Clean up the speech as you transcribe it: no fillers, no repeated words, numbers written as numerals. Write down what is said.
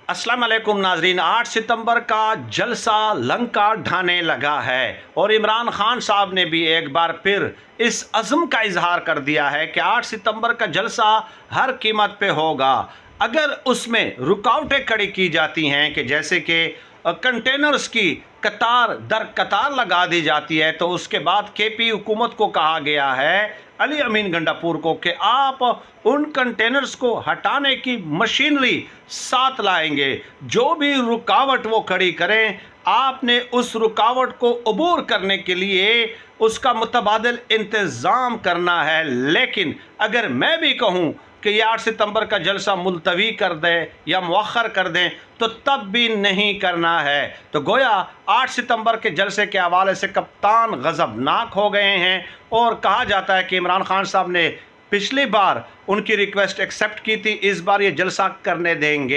अस्सलाम वालेकुम नाजरीन। 8 सितंबर का जलसा लंका ढाने लगा है और इमरान खान साहब ने भी एक बार फिर इस अज़्म का इजहार कर दिया है कि 8 सितंबर का जलसा हर कीमत पे होगा। अगर उसमें रुकावटें खड़ी की जाती हैं कि जैसे कि कंटेनर्स की कतार दर कतार लगा दी जाती है, तो उसके बाद केपी हुकूमत को कहा गया है, अली अमीन गंडापुर को, कि आप उन कंटेनर्स को हटाने की मशीनरी साथ लाएंगे। जो भी रुकावट वो खड़ी करें, आपने उस रुकावट को अबूर करने के लिए उसका मुतबादिल इंतज़ाम करना है। लेकिन अगर मैं भी कहूँ कि ये 8 सितंबर का जलसा मुलतवी कर दें या मुअख्खर कर दें, तो तब भी नहीं करना है। तो गोया 8 सितंबर के जलसे के हवाले से कप्तान गज़बनाक हो गए हैं और कहा जाता है कि इमरान खान साहब ने पिछली बार उनकी रिक्वेस्ट एक्सेप्ट की थी, इस बार ये जलसा करने देंगे।